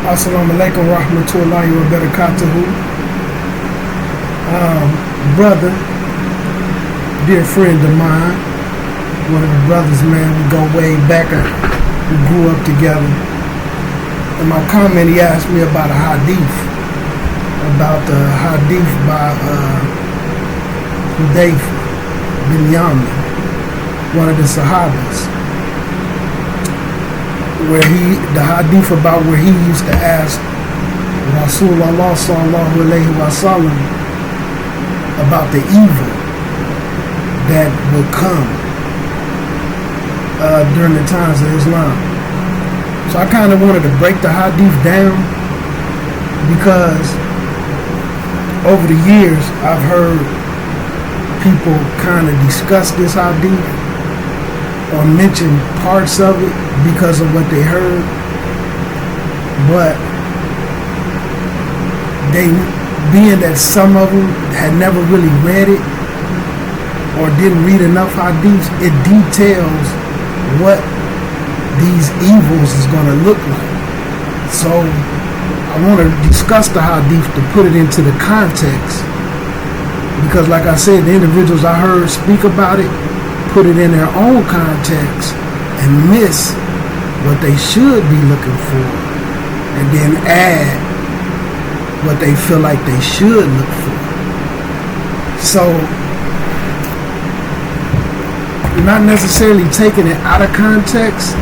Assalamu alaikum wa rahmatullahi wa barakatuhu. Brother, dear friend of mine, one of the brothers, man, we go way back. We grew up together. In my comment, he asked me about a hadith, about the hadith by Hadith bin Yamin, one of the Sahabas, where the hadith about where he used to ask Rasulullah sallallahu alayhi wa sallam about the evil that would come during the times of Islam. So I kind of wanted to break the hadith down because over the years I've heard people kind of discuss this hadith or mention parts of it because of what they heard, but being that some of them had never really read it or didn't read enough hadiths, it details what these evils is going to look like. So I want to discuss the hadith to put it into the context, because like I said, the individuals I heard speak about it put it in their own context and miss what they should be looking for, and then add what they feel like they should look for. So not necessarily taking it out of context,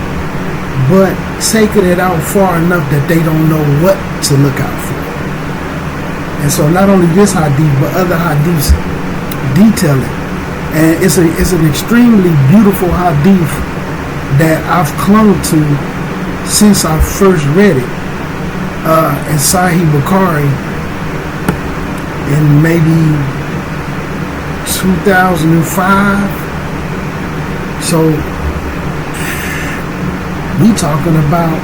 but taking it out far enough that they don't know what to look out for. And so not only this hadith, but other hadiths detail it. And it's an extremely beautiful hadith that I've clung to since I first read it in Sahih Bukhari in maybe 2005. So we talking about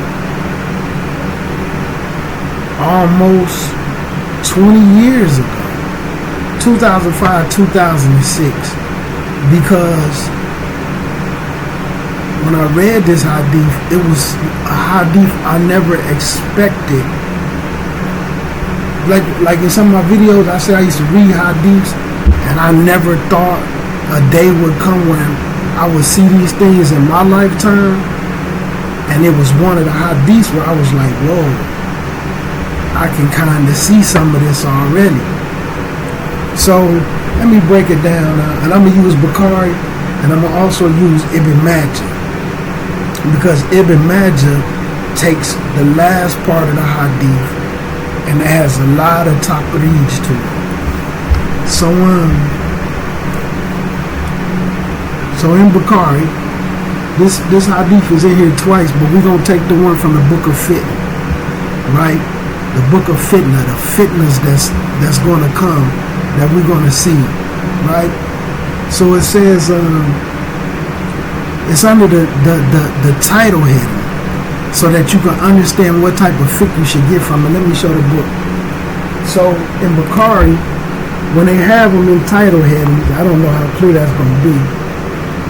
almost 20 years ago, 2005, 2006. Because when I read this hadith, it was a hadith I never expected. Like in some of my videos, I said I used to read hadiths, and I never thought a day would come when I would see these things in my lifetime. And it was one of the hadiths where I was like, whoa, I can kind of see some of this already. So let me break it down, and I'm going to use Bukhari, and I'm going to also use Ibn Majah, because Ibn Majah takes the last part of the hadith and adds a lot of taqreej to it. So in Bukhari, this hadith is in here twice, but we're going to take the one from the book of fitna, right? The book of fitna, the fitnas that's going to come, that we're going to see, right? So it says, it's under the title heading, so that you can understand what type of fiqh you should get from it. Let me show the book. So in Bukhari, when they have them in title headings, I don't know how clear that's going to be,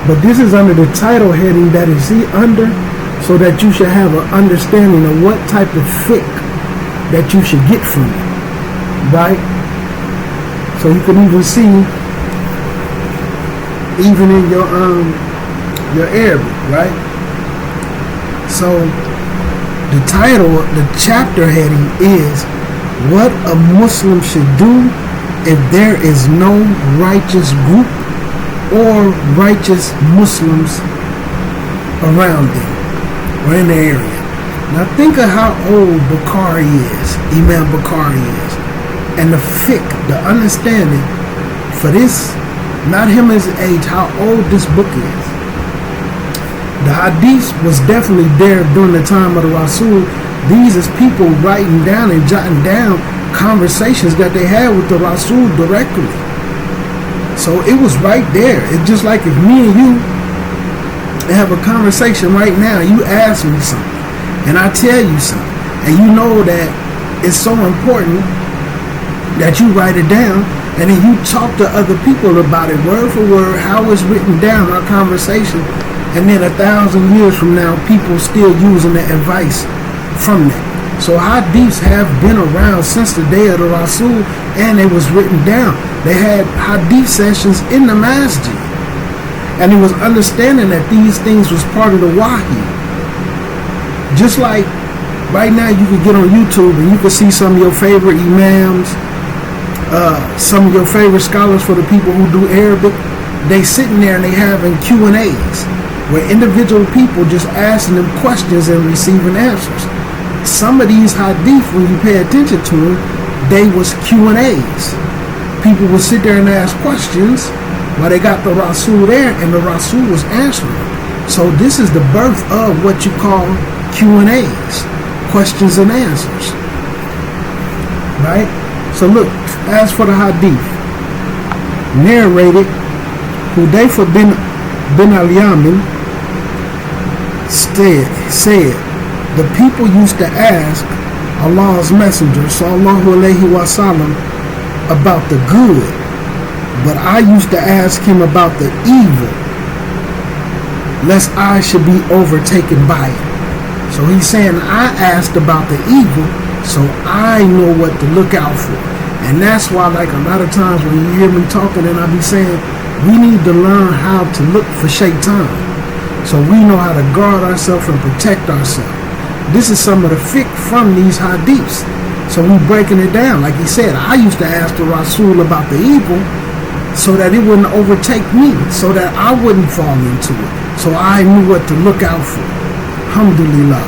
but this is under the title heading that is under, so that you should have an understanding of what type of fiqh that you should get from it, right? So you can even see, even in your Arabic, right? So the title, the chapter heading is what a Muslim should do if there is no righteous group or righteous Muslims around them or in the area. Now think of how old Bukhari is, Imam Bukhari is. And the fiqh, the understanding for this, not him as age, how old this book is. The hadith was definitely there during the time of the Rasul. These is people writing down and jotting down conversations that they had with the Rasul directly. So it was right there. It's just like if me and you have a conversation right now, you ask me something, and I tell you something, and you know that it's so important that you write it down, and then you talk to other people about it word for word, how it's written down, our conversation, and then 1,000 years from now, people still using the advice from that. So hadiths have been around since the day of the Rasul, and it was written down. They had hadith sessions in the masjid, and it was understanding that these things was part of the wahi. Just like right now you can get on YouTube and you can see some of your favorite imams, some of your favorite scholars for the people who do Arabic. They sitting there and they having Q&As where individual people just asking them questions and receiving answers. Some of these hadith, when you pay attention to them, they was Q&As. People would sit there and ask questions while they got the Rasul there, and the Rasul was answering them. So this is the birth of what you call Q&As, questions and answers. Right? So look, as for the hadith, narrated, Hudayfa bin al-Yaman said, the people used to ask Allah's Messenger sallallahu alaihi wasallam about the good, but I used to ask him about the evil, lest I should be overtaken by it. So he's saying I asked about the evil so I know what to look out for. And that's why, like, a lot of times when you hear me talking and I be saying we need to learn how to look for shaitan, so we know how to guard ourselves and protect ourselves. This is some of the fiqh from these hadiths. So we breaking it down. Like he said, I used to ask the Rasul about the evil so that it wouldn't overtake me, so that I wouldn't fall into it. So I knew what to look out for. Alhamdulillah.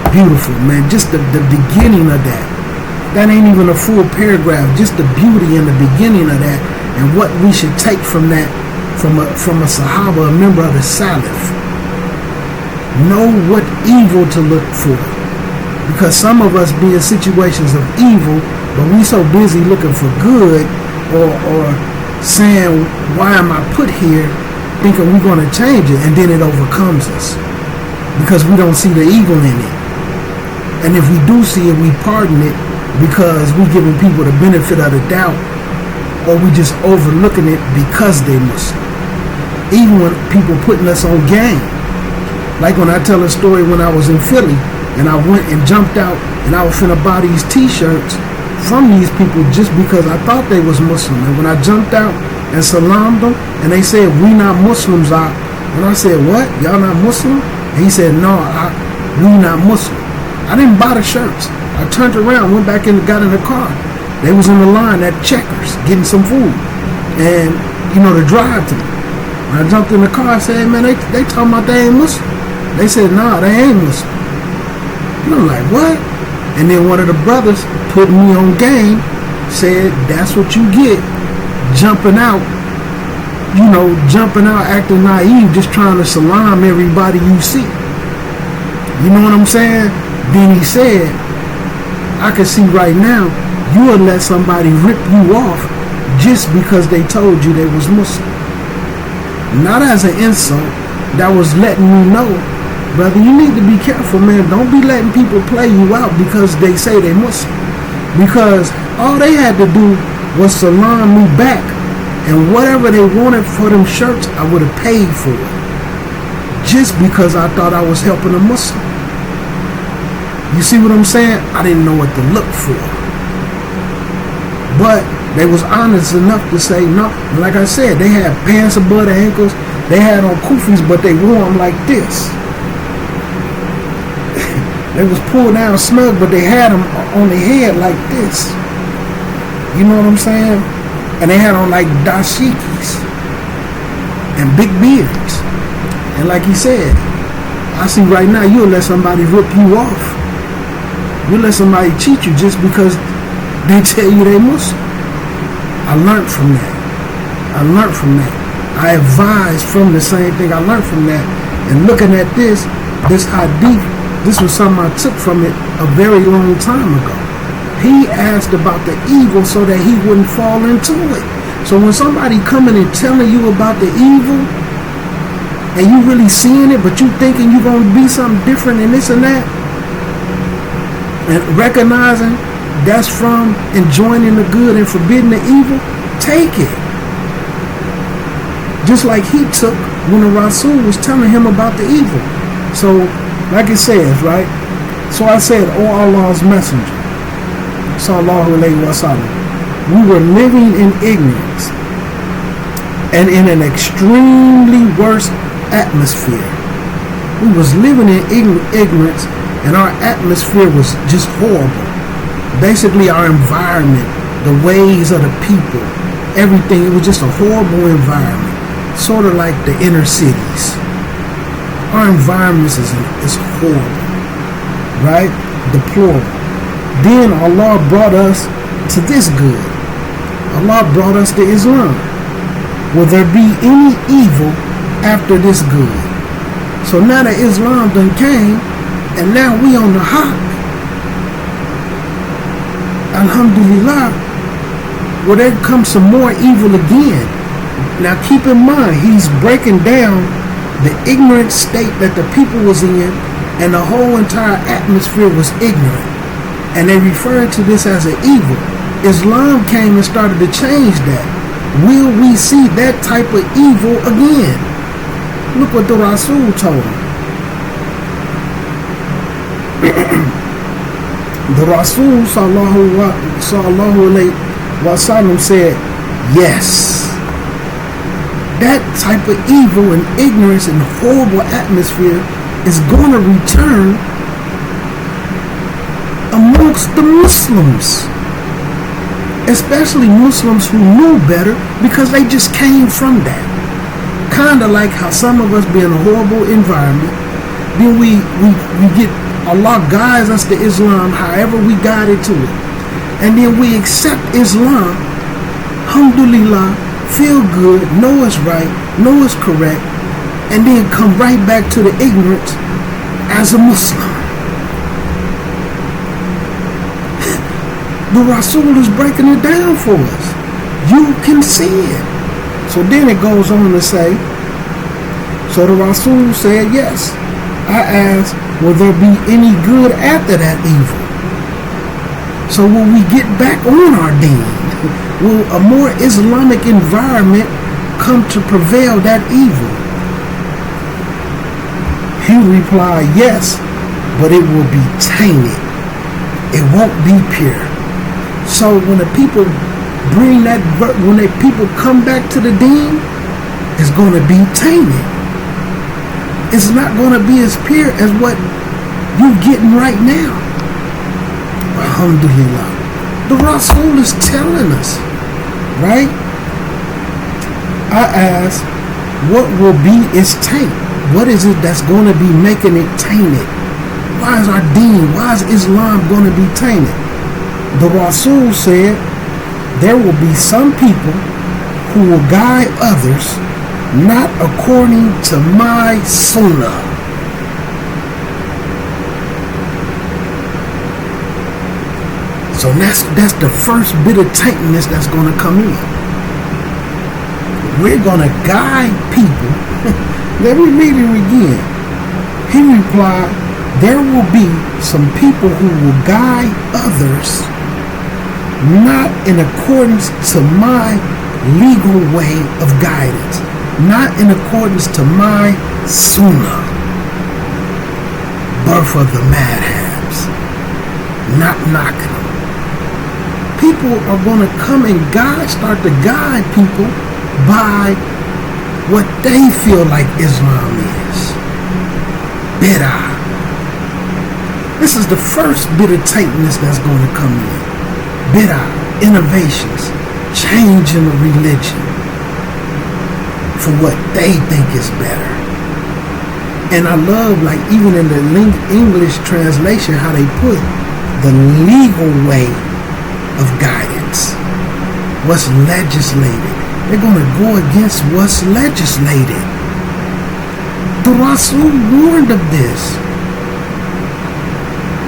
Beautiful, man. Just the beginning of that. That ain't even a full paragraph. Just the beauty in the beginning of that and what we should take from that, from a Sahaba, a member of the Salaf. Know what evil to look for. Because some of us be in situations of evil, but we so busy looking for good or saying, why am I put here, thinking we're going to change it, and then it overcomes us because we don't see the evil in it. And if we do see it, we pardon it because we're giving people the benefit of the doubt, or we just overlooking it because they Muslim. Even when people putting us on game. Like when I tell a story when I was in Philly and I went and jumped out and I was finna buy these t-shirts from these people just because I thought they was Muslim. And when I jumped out and salamed them and they said, we not Muslims, and I said, what? Y'all not Muslim? And he said, no, we not Muslim. I didn't buy the shirts. I turned around, went back and got in the car. They was in the line at Checkers getting some food and, the drive-thru. When I jumped in the car, I said, hey, man, they talking about they ain't Muslim. They said, nah, they ain't Muslim. And I'm like, what? And then one of the brothers put me on game, said, that's what you get, jumping out, acting naive, just trying to salam everybody you see. You know what I'm saying? Then he said, I can see right now, you would let somebody rip you off just because they told you they was Muslim. Not as an insult, that was letting me know, brother, you need to be careful, man. Don't be letting people play you out because they say they Muslim. Because all they had to do was salam me back, and whatever they wanted for them shirts, I would have paid for it. Just because I thought I was helping a Muslim. You see what I'm saying? I didn't know what to look for. But they was honest enough to say no. Like I said, they had pants above the ankles. They had on kufis, but they wore them like this. They was pulled down snug, but they had them on their head like this. You know what I'm saying? And they had on like dashikis and big beards. And like he said, I see right now you'll let somebody rip you off. You'll let somebody cheat you just because they tell you they Muslim. I learned from that. I advised from the same thing. I learned from that. And looking at this hadith, this was something I took from it a very long time ago. He asked about the evil so that he wouldn't fall into it. So when somebody coming and telling you about the evil, and you really seeing it, but you thinking you're going to be something different and this and that, and recognizing that's from enjoining the good and forbidding the evil, take it. Just like he took when the Rasul was telling him about the evil. So, like it says, right? So I said, O Allah's messenger, sallallahu alayhi wa sallam, we were living in ignorance and in an extremely worse atmosphere. We was living in ignorance, and our atmosphere was just horrible. Basically, our environment, the ways of the people, everything, it was just a horrible environment. Sort of like the inner cities. Our environment is horrible, right? Deplorable. Then Allah brought us to this good. Allah brought us to Islam. Will there be any evil after this good? So now that Islam done came, and now we on the hop. Alhamdulillah. Well, there comes some more evil again. Now keep in mind, he's breaking down the ignorant state that the people was in, and the whole entire atmosphere was ignorant. And they referred to this as an evil. Islam came and started to change that. Will we see that type of evil again? Look what the Rasul told him. The Rasul sallallahu alayhi wa sallam said, yes. That type of evil and ignorance and horrible atmosphere is going to return amongst the Muslims, especially Muslims who knew better, because they just came from that. Kind of like how some of us be in a horrible environment, then we get, Allah guides us to Islam however we guided to it, and then we accept Islam, alhamdulillah, feel good, know it's right, know it's correct, and then come right back to the ignorance as a Muslim. The Rasul is breaking it down for us. You can see it. So then it goes on to say, so the Rasul said, yes. I asked, will there be any good after that evil? So will we get back on our deen? Will a more Islamic environment come to prevail that evil? He replied, yes, but it will be tainted. It won't be pure. So when the people bring that, when the people come back to the deen, it's going to be tainted. It's not going to be as pure as what you're getting right now. Alhamdulillah. The Rasul is telling us, right? I asked, what will be its taint? What is it that's going to be making it tainted? Why is our deen, why is Islam going to be tainted? The Rasul said, there will be some people who will guide others not according to my sunnah. So that's the first bit of taintness that's going to come in. We're going to guide people. Let me read it again. He replied, there will be some people who will guide others not in accordance to my legal way of guidance, not in accordance to my sunnah. Birth of the madhabs, not knocking them. People are going to come and start to guide people by what they feel like Islam is. Bid'ah. This is the first bit of taintness that's going to come in. Bid'ah, innovations, changing the religion for what they think is better. And I love, like, even in the English translation, how they put the legal way of guidance. What's legislated. They're going to go against what's legislated. The Rasul warned of this.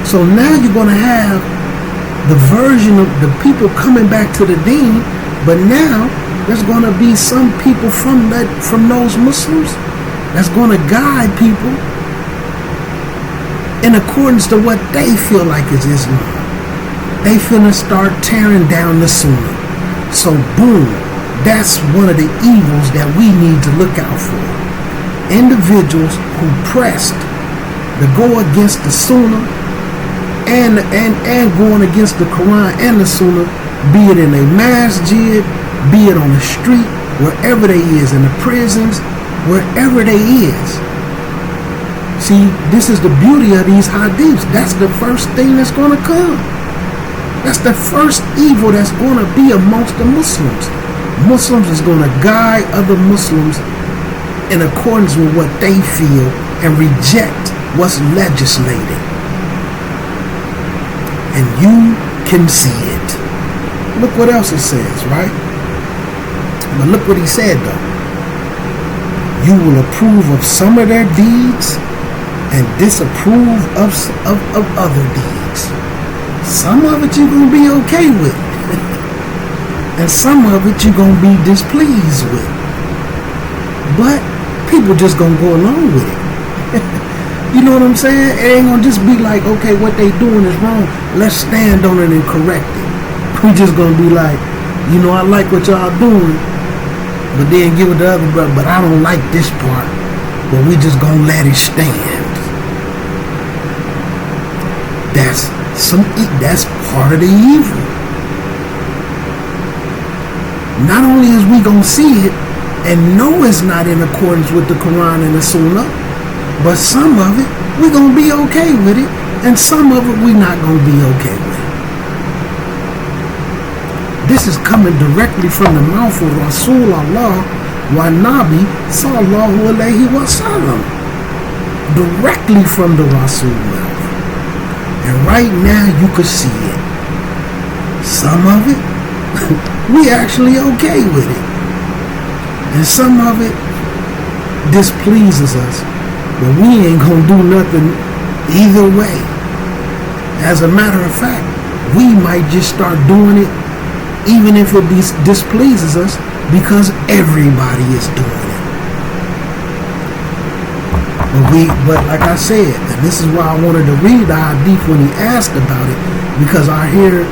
So now you're going to have the version of the people coming back to the deen, but now there's going to be some people from those Muslims that's going to guide people in accordance to what they feel like is Islam. They finna start tearing down the Sunnah. So boom, that's one of the evils that we need to look out for. Individuals who pressed to go against the Sunnah and going against the Quran and the Sunnah, be it in a masjid, be it on the street, wherever they is, in the prisons, wherever they is. See, this is the beauty of these hadiths. That's the first thing that's going to come. That's the first evil that's going to be amongst the Muslims. Muslims is going to guide other Muslims in accordance with what they feel and reject what's legislated. And you can see it. Look what else it says, right? But look what he said, though. You will approve of some of their deeds and disapprove of other deeds. Some of it you're going to be okay with. And some of it you're going to be displeased with. But people just going to go along with it. You know what I'm saying? It ain't going to just be like, okay, what they doing is wrong. Let's stand on it and correct it. We just going to be like, you know, I like what y'all doing. But then give it to other brother. But I don't like this part. But we just going to let it stand. That's part of the evil. Not only is we gonna see it and know it's not in accordance with the Quran and the Sunnah, but some of it we gonna be okay with it, and some of it we not gonna be okay with. This is coming directly from the mouth of Rasulullah wa Nabi sallallahu alayhi wa sallam, directly from the Rasul mouth. And right now you could see it. Some of it, we actually okay with it. And some of it displeases us. But we ain't gonna do nothing either way. As a matter of fact, we might just start doing it even if it displeases us, because everybody is doing it. But like I said, and this is why I wanted to read the hadith when he asked about it, because I hear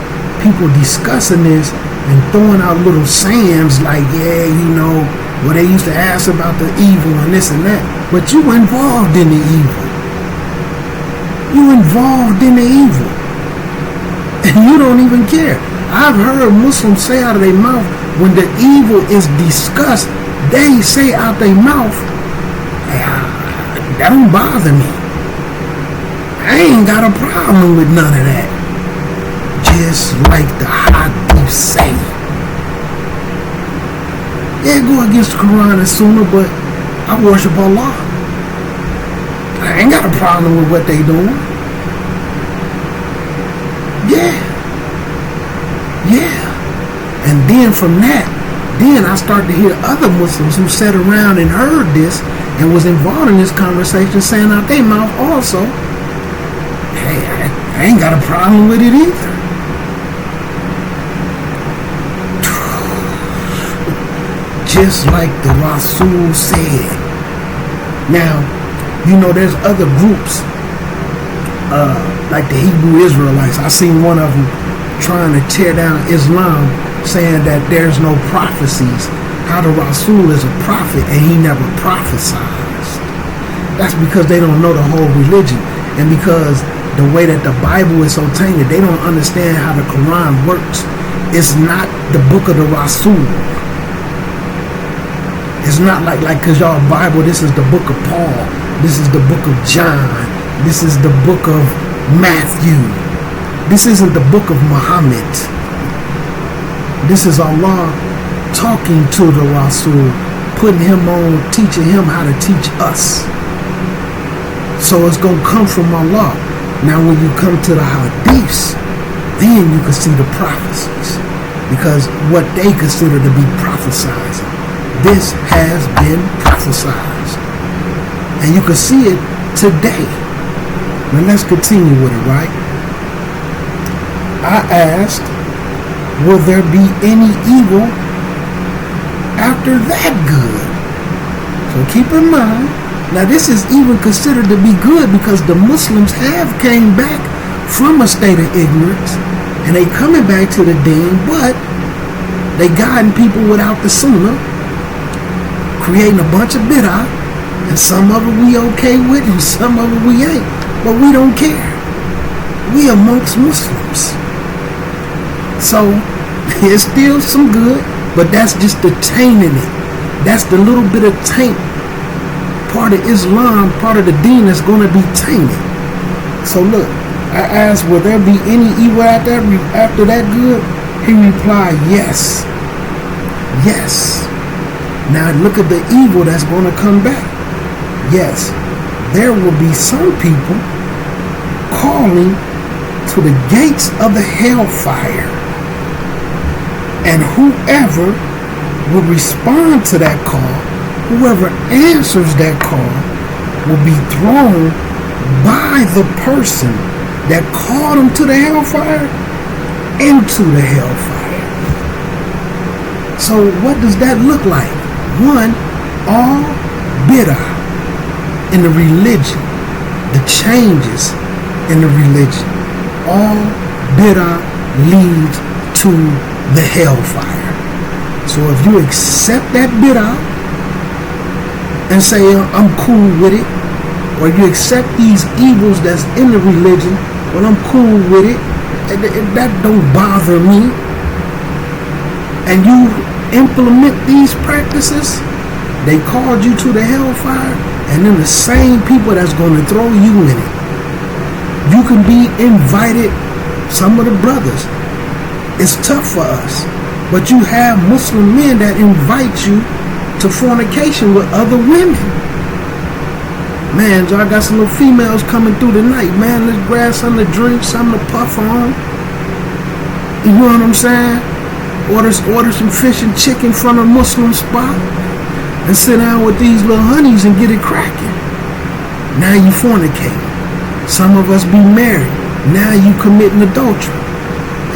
people discussing this and throwing out little sayings like, yeah, you know, well, they used to ask about the evil and this and that, but you involved in the evil. You involved in the evil. And you don't even care. I've heard Muslims say out of their mouth, when the evil is discussed, they say out their mouth, that don't bother me. I ain't got a problem with none of that. Just like the hadith say. Yeah, go against the Quran and Sunnah, but I worship Allah. I ain't got a problem with what they doing. Yeah. And then from that, then I started to hear other Muslims who sat around and heard this and was involved in this conversation saying out their mouth also, hey, I ain't got a problem with it either. Just like the Rasul said. Now, you know, there's other groups, like the Hebrew Israelites. I seen one of them trying to tear down Islam, saying that there's no prophecies. How the Rasul is a prophet and he never prophesied. That's because they don't know the whole religion, and because the way that the Bible is so tainted, they don't understand how the Quran works. It's not the book of the Rasul. It's not like cause y'all Bible, this is the book of Paul, this is the book of John, this is the book of Matthew. This isn't the book of Muhammad. This is Allah talking to the Rasul, putting him on, teaching him how to teach us. So it's going to come from Allah. Now when you come to the hadiths, then you can see the prophecies, because what they consider to be prophesizing, this has been prophesized. And you can see it today. Now let's continue with it, right? I asked, will there be any evil after that good? So keep in mind, now this is even considered to be good because the Muslims have came back from a state of ignorance and they coming back to the deen, but they guiding people without the sunnah, creating a bunch of bid'ah, and some of it we okay with and some of it we ain't, but we don't care. We amongst Muslims. So it's still some good, but that's just the tainting it. That's the little bit of taint, part of Islam, part of the deen that's going to be tainted. So look, I asked, will there be any evil after that good? He replied, yes. Yes. Now look at the evil that's going to come back. Yes, there will be some people calling to the gates of the hellfire. And whoever will respond to that call, whoever answers that call, will be thrown by the person that called him to the hellfire into the hellfire. So what does that look like? One, all bid'ah in the religion, the changes in the religion, all bid'ah leads to the hellfire. So if you accept that bid'ah and say, I'm cool with it, or you accept these evils that's in the religion, well, I'm cool with it, that don't bother me, and you implement these practices, they called you to the hellfire, and then the same people that's going to throw you in it. You can be invited, some of the brothers, it's tough for us, but you have Muslim men that invite you to fornication with other women. Man, y'all got some little females coming through tonight. Man, let's grab something to drink, something to puff on. You know what I'm saying? Order some fish and chicken from a Muslim spot and sit down with these little honeys and get it cracking. Now you fornicating. Some of us be married. Now you committing adultery.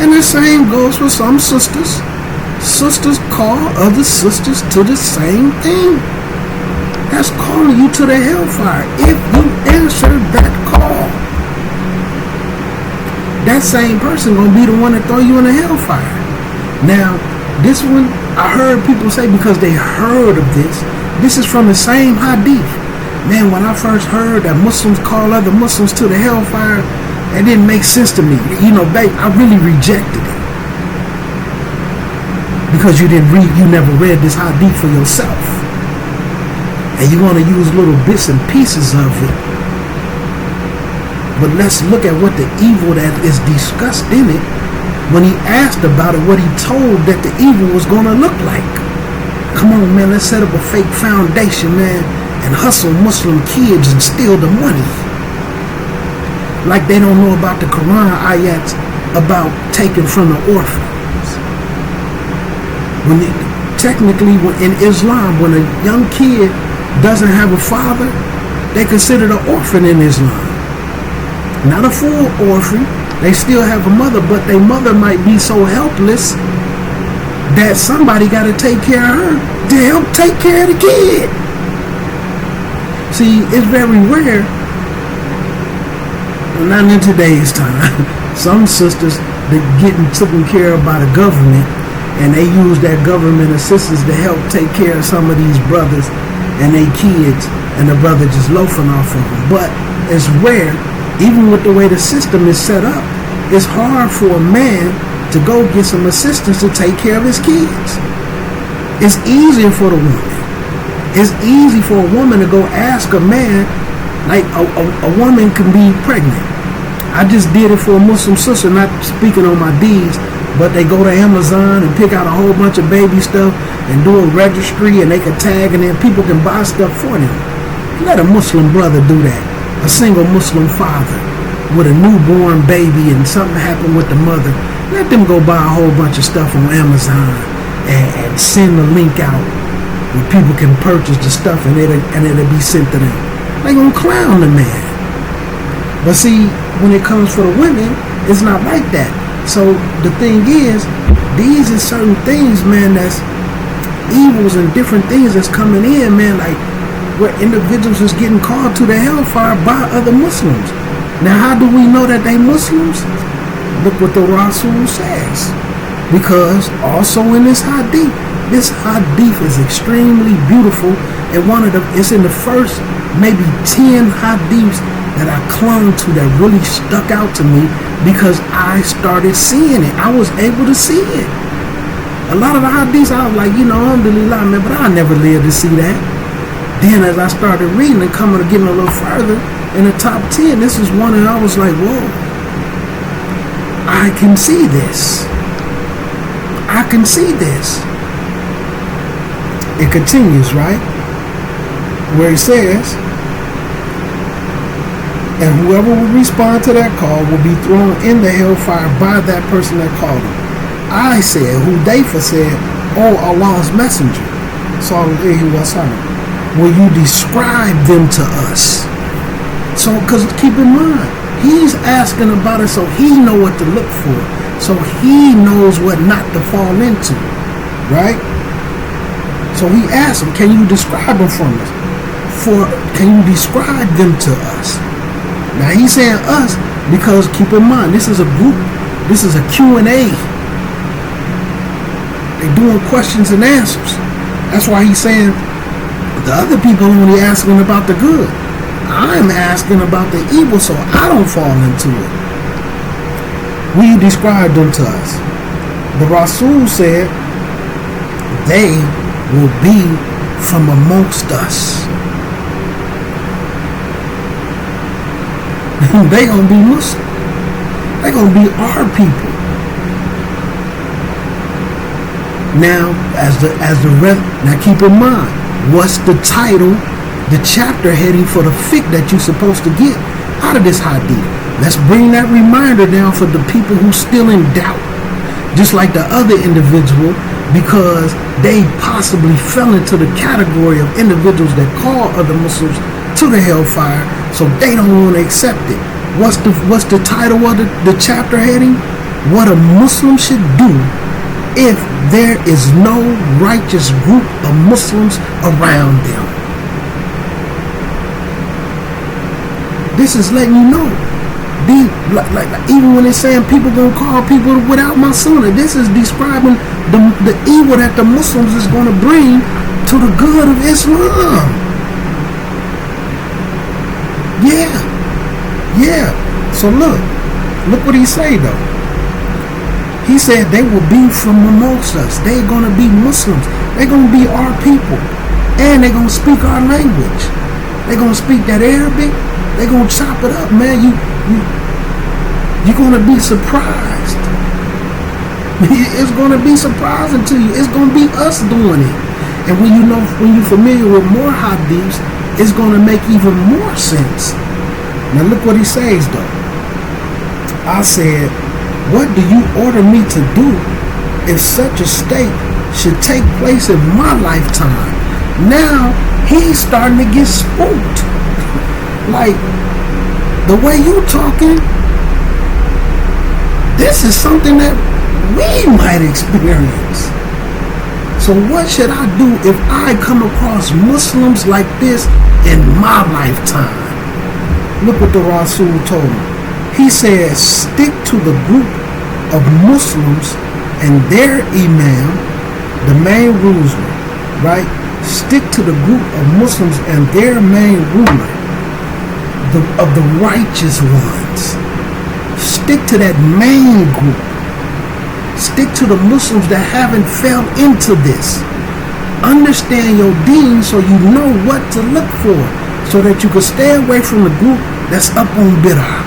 And the same goes for some sisters. Sisters call other sisters to the same thing. That's calling you to the hellfire. If you answer that call, that same person gonna be the one that throw you in the hellfire. Now, this one, I heard people say, because they heard of this is from the same hadith. Man, when I first heard that Muslims call other Muslims to the hellfire, it didn't make sense to me. You know, babe, I really rejected it. Because you never read this hadith for yourself. And you want to use little bits and pieces of it. But let's look at what the evil that is discussed in it. When he asked about it, what he told that the evil was going to look like. Come on, man, let's set up a fake foundation, man, and hustle Muslim kids and steal the money. Like they don't know about the Quran ayats about taking from the orphans. Technically, in Islam, when a young kid doesn't have a father, they consider the orphan in Islam. Not a full orphan. They still have a mother, but their mother might be so helpless that somebody got to take care of her to help take care of the kid. See, it's very rare, not in today's time, some sisters that getting taken care of by the government, and they use that government assistance to help take care of some of these brothers and their kids, and the brother just loafing off of them. But it's rare, even with the way the system is set up, it's hard for a man to go get some assistance to take care of his kids. It's easier for the woman. It's easy for a woman to go ask a man, like a woman can be pregnant. I just did it for a Muslim sister, not speaking on my deeds, but they go to Amazon and pick out a whole bunch of baby stuff and do a registry, and they can tag, and then people can buy stuff for them. Let a Muslim brother do that. A single Muslim father with a newborn baby and something happened with the mother. Let them go buy a whole bunch of stuff on Amazon and send the link out where people can purchase the stuff, and it'll be sent to them. They gonna clown the man. But see, when it comes for the women, it's not like that. So the thing is, these are certain things, man, that's evils and different things that's coming in, man, like where individuals is getting called to the hellfire by other Muslims. Now, how do we know that they Muslims? Look what the Rasul says. Because also in this hadith, This hadith is extremely beautiful, and it's in the first maybe 10 hadiths that I clung to that really stuck out to me because I started seeing it. I was able to see it. A lot of the hadiths, I was like, alhamdulillah, man, but I never lived to see that. Then as I started reading and coming to getting a little further, in the top 10, this is one that I was like, whoa, I can see this. I can see this. It continues, right? Where it says, and whoever will respond to that call will be thrown in the hellfire by that person that called him. I said, Hudayfa said, oh Allah's messenger, sallallahu alaihi wasallam, will you describe them to us? So, because keep in mind, he's asking about it so he know what to look for. So he knows what not to fall into, right? So he asked him, can you describe them from us? Can you describe them to us? Now he's saying us because keep in mind, this is a group, this is a Q&A. They're doing questions and answers. That's why he's saying the other people only asking about the good. I'm asking about the evil so I don't fall into it. Will you describe them to us? The Rasul said, they will be from amongst us. They gonna be Muslim. They gonna be our people. Now, now keep in mind, what's the title, the chapter heading for the fiqh that you're supposed to get out of this hadith? Let's bring that reminder down for the people who still in doubt, just like the other individual, because they possibly fell into the category of individuals that call other Muslims to the hellfire, so they don't want to accept it. What's the title of the chapter heading? What a Muslim should do if there is no righteous group of Muslims around them. This is letting you know. Like even when it's saying people gonna call people without my sunnah, this is describing the evil that the Muslims is gonna bring to the good of Islam. Yeah. So look what he say though. He said they will be from amongst us. They're gonna be Muslims. They're gonna be our people, and they're gonna speak our language. They're gonna speak that Arabic. They're gonna chop it up, man. You're gonna be surprised. It's gonna be surprising to you. It's gonna be us doing it. And when you're familiar with more hadiths, it's gonna make even more sense. Now look what he says though. I said, what do you order me to do if such a state should take place in my lifetime? Now he's starting to get spooked. Like, the way you talking, this is something that we might experience. So what should I do if I come across Muslims like this in my lifetime? Look what the Rasul told me. He said, stick to the group of Muslims and their imam, the main ruler, right? Stick to the group of Muslims and their main ruler, of the righteous ones. Stick to that main group. Stick to the Muslims that haven't fell into this. Understand your deen so you know what to look for, so that you can stay away from the group that's up on bid'ah.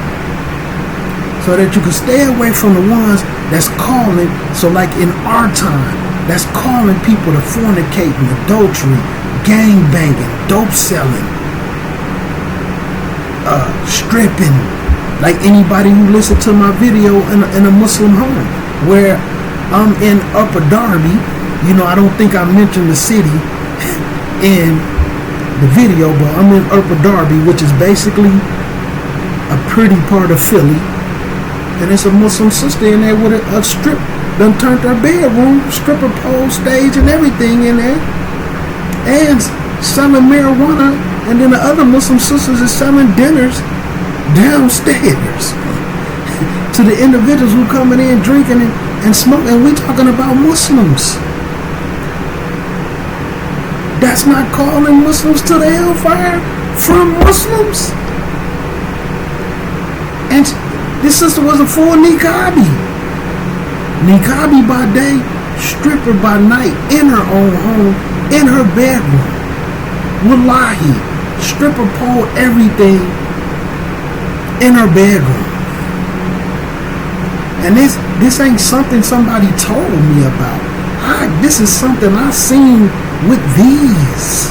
So that you can stay away from the ones that's calling, so like in our time, that's calling people to fornicating, adultery, gang banging, dope selling, stripping, like anybody who listened to my video in a Muslim home, where I'm in Upper Darby. I don't think I mentioned the city in the video, but I'm in Upper Darby, which is basically a pretty part of Philly, and it's a Muslim sister in there with a strip, done turned her bedroom, stripper pole stage and everything in there, and selling marijuana. And then the other Muslim sisters is selling dinners downstairs to the individuals who coming in drinking and smoking. And we talking about Muslims. That's not calling Muslims to the hellfire from Muslims. And this sister was a full niqabi. Niqabi by day, stripper by night, in her own home, in her bedroom. Wallahi, stripper pole, everything in her bedroom. And this ain't something somebody told me about. This is something I seen with these.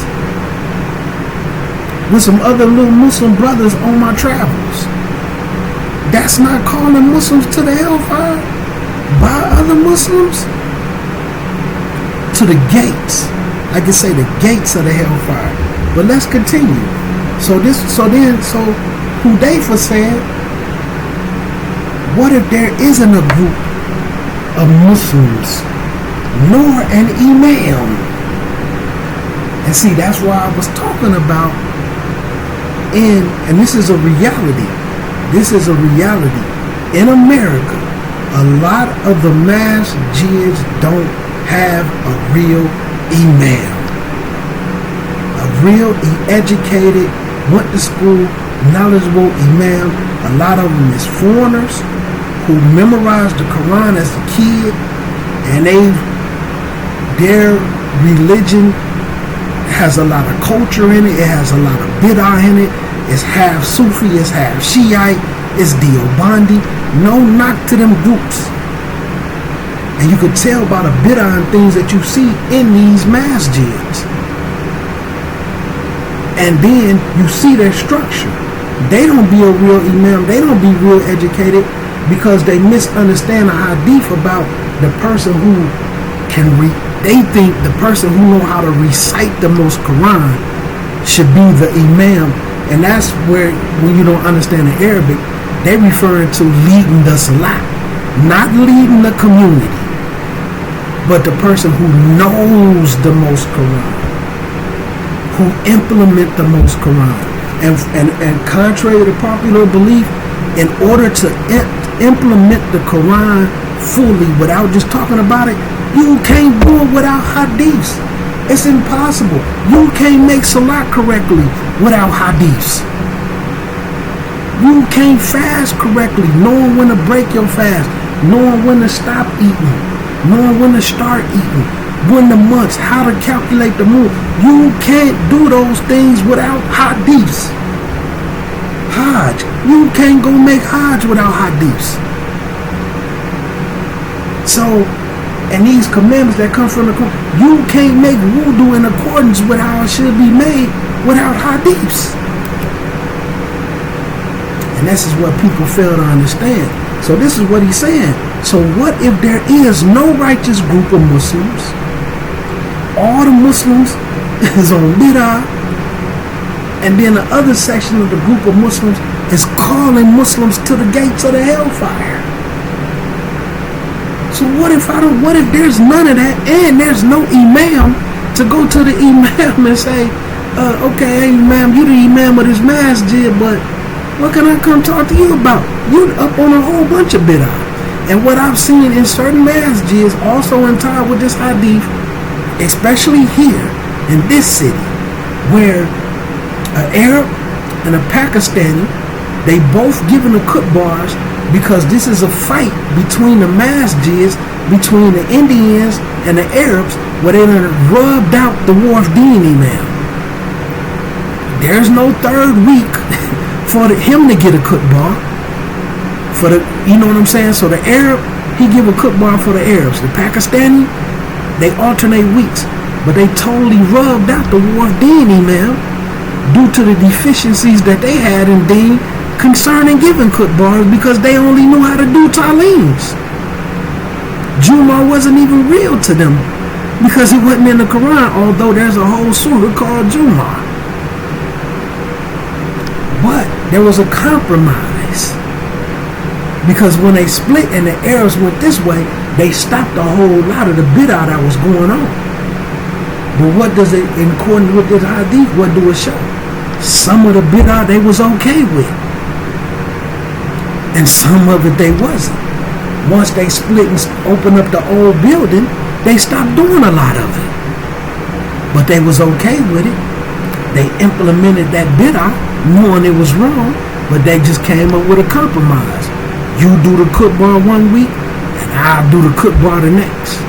With some other little Muslim brothers on my travels. That's not calling Muslims to the hellfire by other Muslims? To the gates. I can say the gates of the hellfire. But let's continue. So Hudayfa said, what if there isn't a group of Muslims nor an imam? And see, that's why I was talking about and this is a reality. This is a reality. In America, a lot of the masjids don't have a real imam. A real educated, went to school, knowledgeable imam. A lot of them is foreigners who memorized the Quran as a kid, and their religion has a lot of culture in it. It has a lot of bid'ah in it. It's half Sufi, it's half Shiite, it's Deobandi. No knock to them groups. And you could tell by the bid'ah and things that you see in these masjids. And then you see their structure. They don't be a real imam. They don't be real educated because they misunderstand the hadith about the person who can read. They think the person who know how to recite the most Quran should be the imam. And that's where, when you don't understand the Arabic, they referring to leading the salat, not leading the community, but the person who knows the most Quran, who implement the most Quran. And contrary to popular belief, in order to implement the Quran fully without just talking about it, you can't do it without hadiths. It's impossible. You can't make salat correctly without hadiths. You can't fast correctly, knowing when to break your fast, knowing when to stop eating, knowing when to start eating, when the months, how to calculate the moon. You can't do those things without hadiths. Hajj. You can't go make Hajj without hadiths. So, and these commandments that come from the Quran, you can't make wudu in accordance with how it should be made without hadiths. And this is what people fail to understand. So this is what he's saying. So what if there is no righteous group of Muslims? All the Muslims is on bid'ah, and then the other section of the group of Muslims is calling Muslims to the gates of the hellfire. So what if there's none of that, and there's no imam to go to the imam and say, okay, hey, imam, you the imam of this masjid, but what can I come talk to you about? You up on a whole bunch of bid'ah. And what I've seen in certain masjids, also in time with this hadith, especially here in this city, where an Arab and a Pakistani, they both given the kutbars because this is a fight between the masjids, between the Indians and the Arabs, where they done rubbed out the Wafdeen imam. There's no third week for him to get a kutbar. You know what I'm saying? So the Arab, he give a kutbar for the Arabs. The Pakistani, they alternate weeks, but they totally rubbed out the Wafdeen imam due to the deficiencies that they had in deen concerning giving kutbars, because they only knew how to do taleems. Jumu'ah wasn't even real to them because it wasn't in the Quran, although there's a whole surah called Jumu'ah. But there was a compromise, because when they split and the Arabs went this way, they stopped a whole lot of the bid'ah that was going on. But what does it, in accordance with this hadith, what do it show? Some of the bid'ah they was okay with, and some of it they wasn't. Once they split and opened up the old building, they stopped doing a lot of it. but they was okay with it. They implemented that bid'ah, knowing it was wrong, but they just came up with a compromise. You do the khutbah 1 week, and I'll do the khutbah the next.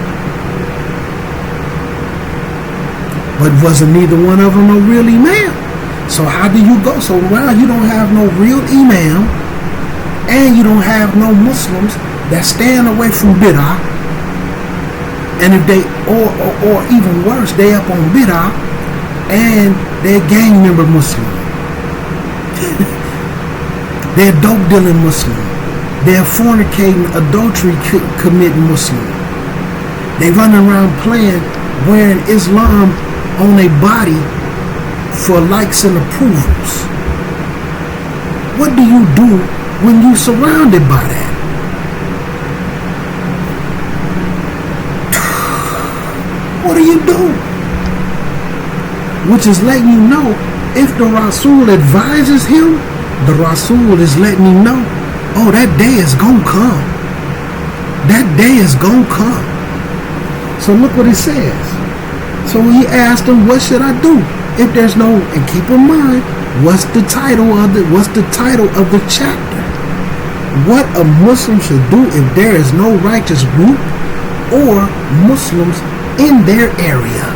But wasn't neither one of them a real imam. So how do you go? So now you don't have no real imam, and you don't have no Muslims that stand away from bid'ah. And if they, or even worse, they up on bid'ah, and they're gang member Muslim. They're dope dealing Muslim. They're fornicating, adultery committing Muslim. They running around playing, wearing Islam on their body for likes and approvals. What do you do when you surrounded by that? What do you do? Which is letting you know, if the Rasul advises him, the Rasul is letting him know, oh, that day is gonna come. That day is gonna come. So look what it says. So he asked him, what should I do? If there's no, and keep in mind, what's the title of the chapter? What a Muslim should do if there is no righteous group or Muslims in their area.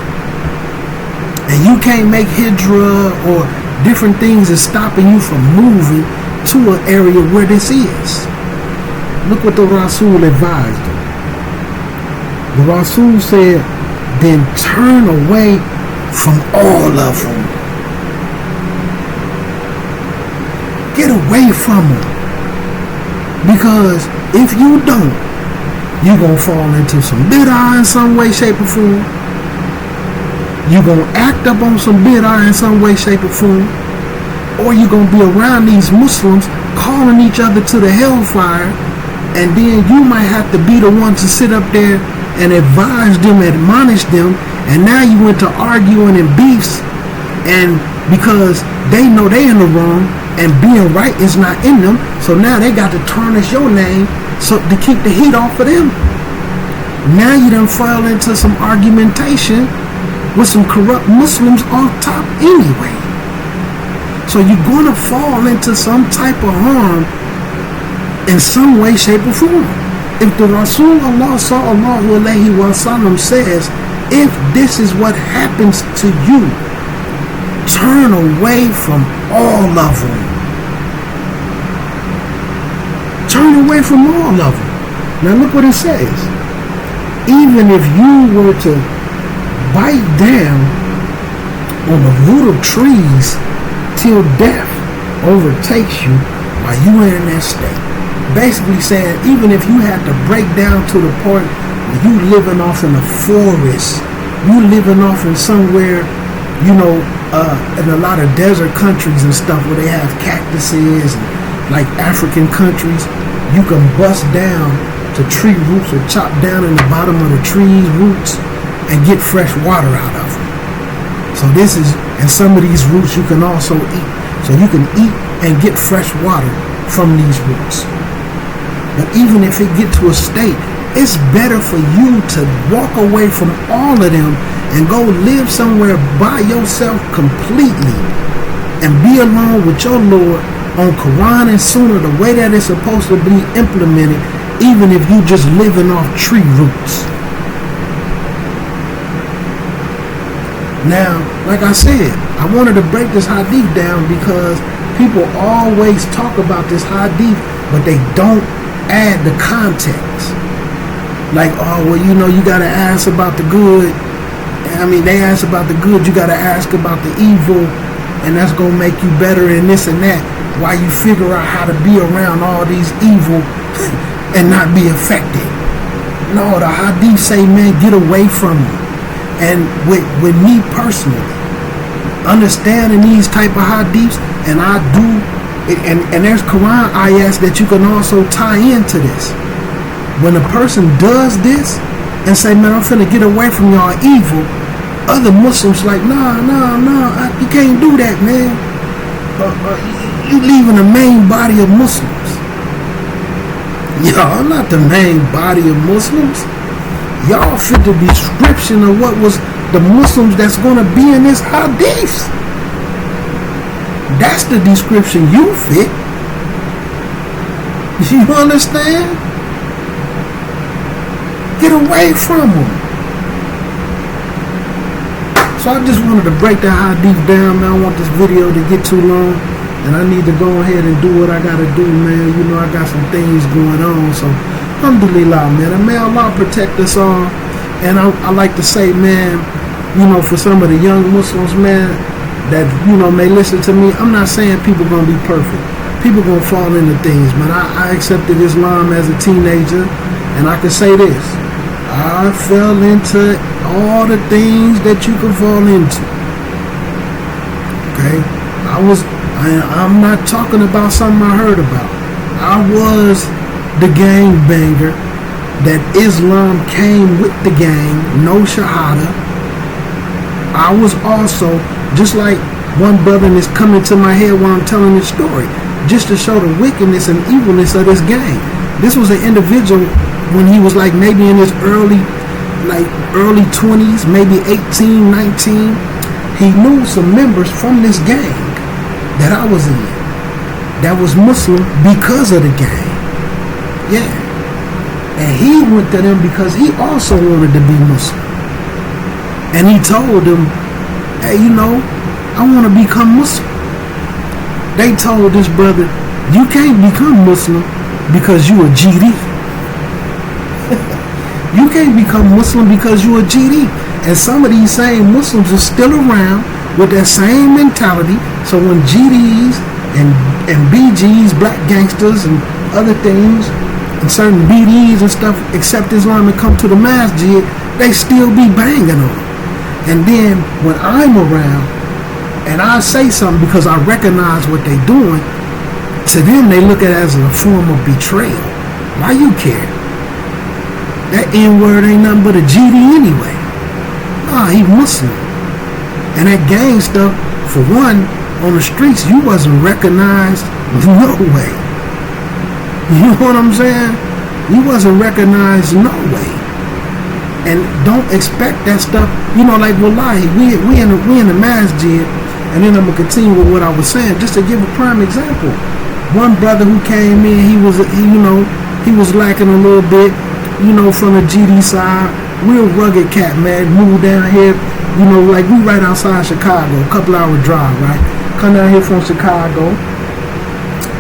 And you can't make hijrah or different things is stopping you from moving to an area where this is. Look what the Rasul advised him. The Rasul said, then turn away from all of them. Get away from them. Because if you don't, you're going to fall into some bid'ah in some way, shape, or form. You're going to act up on some bid'ah in some way, shape, or form. Or you're going to be around these Muslims calling each other to the hellfire. And then you might have to be the one to sit up there and advise them, admonish them. And now you went to arguing and beefs. And because they know they in the wrong and being right is not in them. So now they got to tarnish your name so to keep the heat off of them. Now you done fall into some argumentation with some corrupt Muslims on top anyway. So you're going to fall into some type of harm in some way, shape, or form. If the Rasulullah sallallahu alaihi wasallam says, if this is what happens to you, turn away from all of them. Turn away from all of them. Now look what it says. Even if you were to bite down on the root of trees till death overtakes you while you are in that state. Basically saying, even if you had to break down to the point where you living off in the forest, you living off in somewhere, you know, in a lot of desert countries and stuff where they have cactuses, and like African countries, you can bust down to tree roots or chop down in the bottom of the tree's roots and get fresh water out of them. So this is, and some of these roots you can also eat. So you can eat and get fresh water from these roots. But even if it get to a state, it's better for you to walk away from all of them and go live somewhere by yourself completely and be alone with your Lord on Quran and Sunnah the way that it's supposed to be implemented, even if you just living off tree roots. Now, like I said, I wanted to break this hadith down because people always talk about this hadith, but they don't add the context. Like, oh, well, you know, you got to ask about the good. I mean, they ask about the good, you got to ask about the evil, and that's going to make you better and this and that, while you figure out how to be around all these evil and not be affected. No, the hadith say, man, get away from them. And with me personally, understanding these type of hadiths, and I do, and there's Quran ayahs that you can also tie into this. When a person does this and say, man, I'm finna get away from y'all evil, other Muslims like, nah, you can't do that, man. You leaving the main body of Muslims. Y'all not the main body of Muslims. Y'all fit the description of what was the Muslims that's going to be in this hadith. That's the description you fit. You understand? Get away from them. So I just wanted to break that hadith down, man. I don't want this video to get too long, and I need to go ahead and do what I got to do, man. You know, I got some things going on, so alhamdulillah, man. And may Allah protect us all. And I like to say, man, you know, for some of the young Muslims, man, that, you know, may listen to me, I'm not saying people going to be perfect. People going to fall into things, man. I accepted Islam as a teenager, and I can say this. I fell into all the things that you can fall into. Okay? I'm not talking about something I heard about. I was the gangbanger that Islam came with the gang, no shahada. I was also, just like one brother is coming to my head while I'm telling this story, just to show the wickedness and evilness of this gang. This was an individual when he was like maybe in his early 20s, maybe 18, 19. He knew some members from this gang that I was in that was Muslim because of the gang. Yeah. And he went to them because he also wanted to be Muslim. And he told them, hey, you know, I want to become Muslim. They told this brother, you can't become Muslim because you a GD. You can't become Muslim because you a GD. And some of these same Muslims are still around with that same mentality. So when GDs and BGs, black gangsters and other things, and certain BDs and stuff accept Islam and come to the masjid, they still be banging on them. And then when I'm around and I say something because I recognize what they're doing, to them they look at it as a form of betrayal. Why you care? That N-word ain't nothing but a GD anyway. Nah, he Muslim. And that gang stuff, for one, on the streets, you wasn't recognized no way. You know what I'm saying? You wasn't recognized no way. And don't expect that stuff, you know, like wallahi, we in the masjid, and then I'm gonna continue with what I was saying, just to give a prime example. One brother who came in, he was lacking a little bit, you know, from the GD side, real rugged cat, man, moved down here, you know, like we right outside Chicago, a couple hour drive, right? Come down here from Chicago,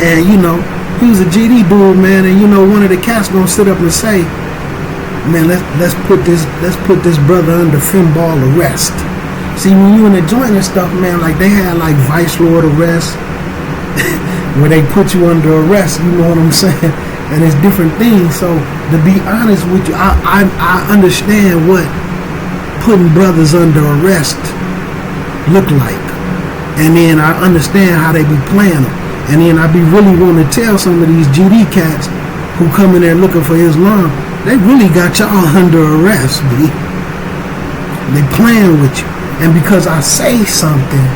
and you know, he was a GD dude, man, and you know, one of the cats gonna sit up and say, man, let's put this brother under finball arrest. See, when you in the joint and stuff, man, like they had like vice lord arrest, where they put you under arrest, you know what I'm saying? And it's different things. So to be honest with you, I understand what putting brothers under arrest look like, and then I understand how they be playing them. And then I be really wanting to tell some of these GD cats who come in there looking for Islam, they really got y'all under arrest, B. They playing with you. And because I say something,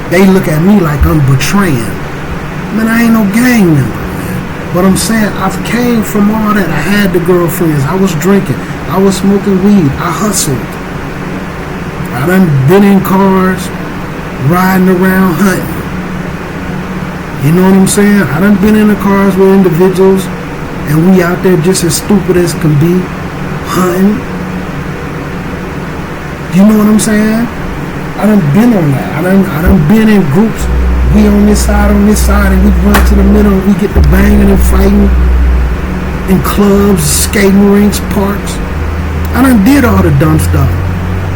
they look at me like I'm betraying. Man, I ain't no gang member, man. But I'm saying I've came from all that. I had the girlfriends. I was drinking. I was smoking weed. I hustled. I done been in cars, riding around hunting. You know what I'm saying? I done been in the cars with individuals, and we out there just as stupid as can be, hunting. You know what I'm saying? I done been on that. I done been in groups. We on this side, and we run to the middle, and we get to banging and fighting in clubs, skating rinks, parks. I done did all the dumb stuff.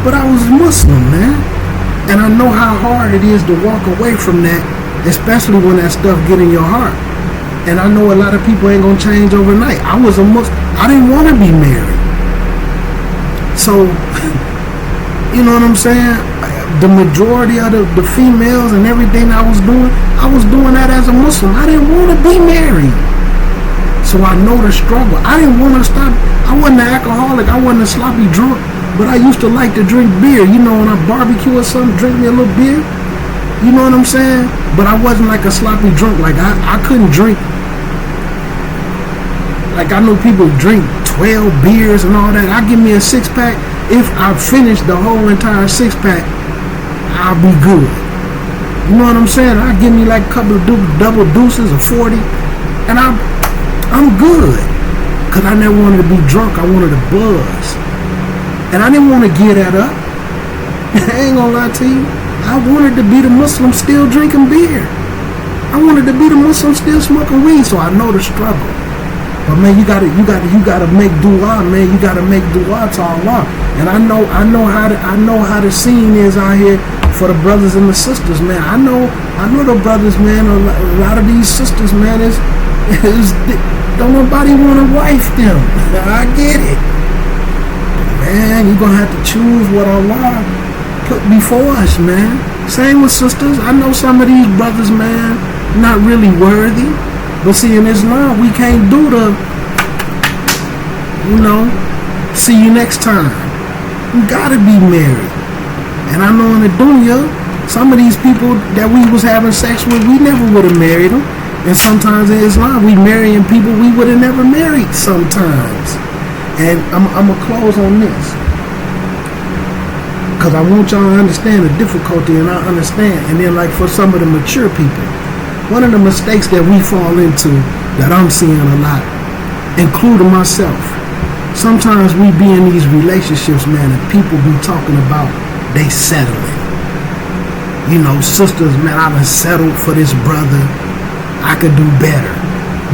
But I was Muslim, man. And I know how hard it is to walk away from that, especially when that stuff get in your heart. And I know a lot of people ain't gonna change overnight. I was a Muslim. I didn't want to be married. So, you know what I'm saying? The majority of the females and everything I was doing that as a Muslim. I didn't want to be married. So I know the struggle. I didn't want to stop. I wasn't an alcoholic. I wasn't a sloppy drunk. But I used to like to drink beer. You know, when I barbecue or something, drink me a little beer. You know what I'm saying? But I wasn't like a sloppy drunk. Like I couldn't drink Like I know people drink 12 beers and all that. I give me a 6-pack. If I finish the whole entire 6-pack, I'll be good. You know what I'm saying? I give me like a couple of double deuces or 40, and I'm good. Cause I never wanted to be drunk. I wanted to buzz, and I didn't want to give that up. I ain't gonna lie to you. I wanted to be the Muslim still drinking beer. I wanted to be the Muslim still smoking weed. So I know the struggle. But man, you gotta make dua, man. You gotta make dua to Allah. And I know how the scene is out here for the brothers and the sisters, man. I know the brothers, man. A lot of these sisters, man, is don't nobody want to wife them. I get it. But man, you're gonna have to choose what Allah put before us, man. Same with sisters. I know some of these brothers, man, not really worthy. But see, in Islam, we can't do the, see you next time. You gotta be married. And I know in the dunya, some of these people that we was having sex with, we never would have married them. And sometimes in Islam, we marrying people we would have never married sometimes. And I'm gonna close on this, because I want y'all to understand the difficulty, and I understand. And then like for some of the mature people, one of the mistakes that we fall into, that I'm seeing a lot, including myself, sometimes we be in these relationships, man, and people be talking about they settling. Sisters, man, I done settled for this brother. I could do better.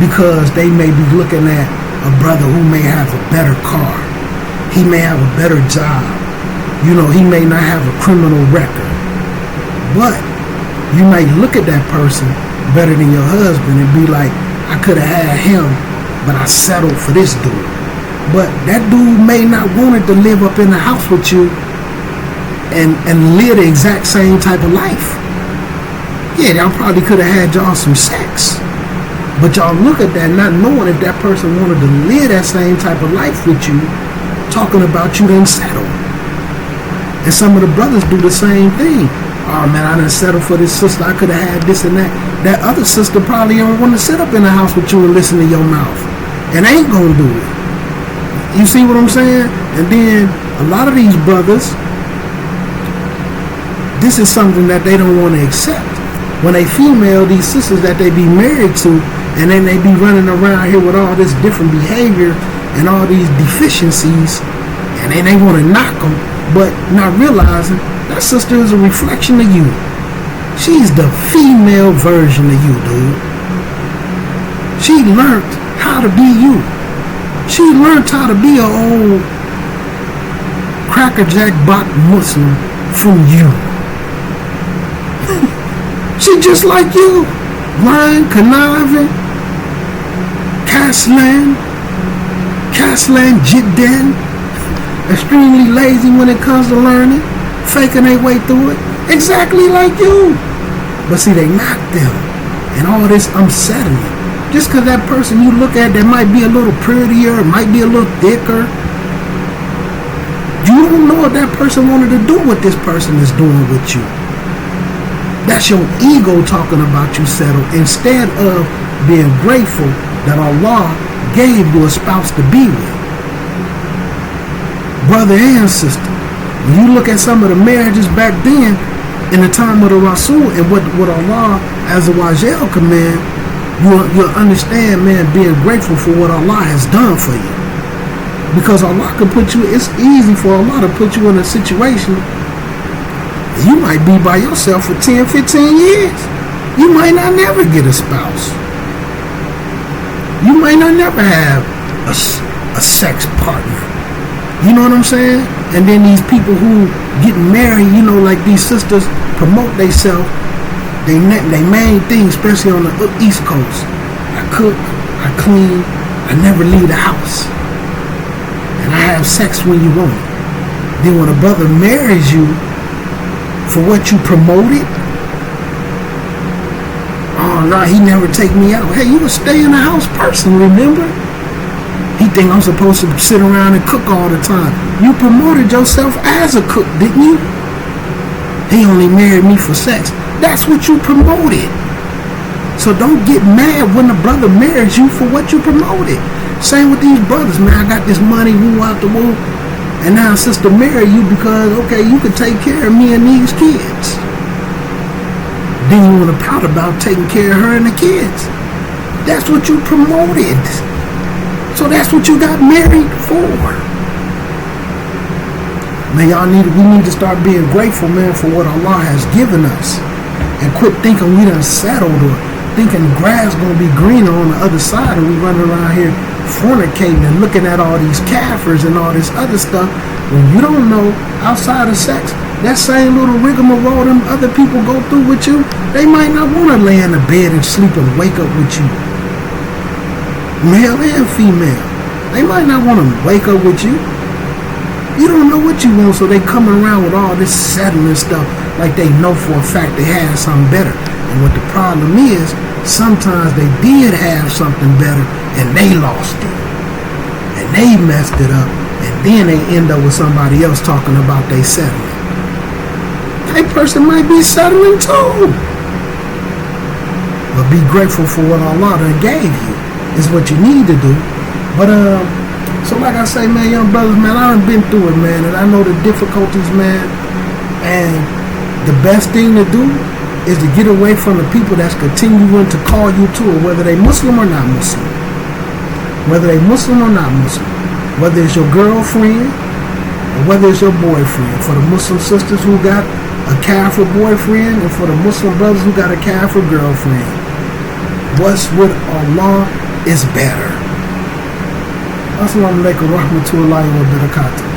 Because they may be looking at a brother who may have a better car. He may have a better job. He may not have a criminal record. But you may look at that person better than your husband and be like, I could have had him, but I settled for this dude. But that dude may not wanted to live up in the house with you and live the exact same type of life. Yeah, y'all probably could have had y'all some sex, but y'all look at that not knowing if that person wanted to live that same type of life with you, talking about you didn't settle. And some of the brothers do the same thing. Oh man, I done settled for this sister. I could have had this and that. That other sister probably don't want to sit up in the house with you and listen to your mouth, and ain't gonna do it. You see what I'm saying? And then a lot of these brothers, this is something that they don't want to accept. When they female these sisters that they be married to, and then they be running around here with all this different behavior and all these deficiencies, and then they want to knock them, but not realizing that sister is a reflection of you. She's the female version of you, dude. She learned how to be you. She learned how to be an old crackerjack bot Muslim from you. She just like you. Lying, conniving, Caslan, Jidden, extremely lazy when it comes to learning, faking their way through it, exactly like you. But see, they knock them, and all this unsettling. Just because that person you look at that might be a little prettier, might be a little thicker, you don't know if that person wanted to do what this person is doing with you. That's your ego talking about you settled, instead of being grateful that Allah gave you a spouse to be with. Brother and sister, when you look at some of the marriages back then, in the time of the Rasul, and what Allah as a wajel command, you'll understand, man, being grateful for what Allah has done for you. Because Allah can put you, it's easy for Allah to put you in a situation, you might be by yourself for 10, 15 years. You might not never get a spouse. You might not never have a sex partner. You know what I'm saying? And then these people who get married, like these sisters promote themselves. They main thing, especially on the East Coast. I cook, I clean, I never leave the house. And I have sex when you want it. Then when a brother marries you for what you promoted, oh no, he never take me out. Hey, you a stay in the house person, remember? He think I'm supposed to sit around and cook all the time. You promoted yourself as a cook, didn't you? He only married me for sex. That's what you promoted. So don't get mad when the brother marries you for what you promoted. Same with these brothers, man. I got this money, woo out the woo. And now sister marry you because, okay, you can take care of me and these kids. Then you want to pout about taking care of her and the kids. That's what you promoted. So that's what you got married for. Man, we need to start being grateful, man, for what Allah has given us. And quit thinking we done settled or thinking the grass gonna be greener on the other side, and we running around here fornicating and looking at all these kafirs and all this other stuff when you don't know outside of sex, that same little rigmarole them other people go through with you, they might not want to lay in the bed and sleep and wake up with you. Male and female. They might not want to wake up with you. You don't know what you want, so they coming around with all this settling stuff like they know for a fact they had something better. And what the problem is, sometimes they did have something better and they lost it. And they messed it up. And then they end up with somebody else talking about they settling. That person might be settling too. But be grateful for what Allah done gave you is what you need to do. But so like I say, man, young brothers, man, I done been through it, man, and I know the difficulties, man. And the best thing to do is to get away from the people that's continuing to call you to it, whether they Muslim or not Muslim. Whether they Muslim or not Muslim. Whether it's your girlfriend or whether it's your boyfriend. For the Muslim sisters who got a kafir boyfriend and for the Muslim brothers who got a kafir girlfriend. What's with Allah is better. Assalamu alaikum wa rahmatullahi wa barakatuh.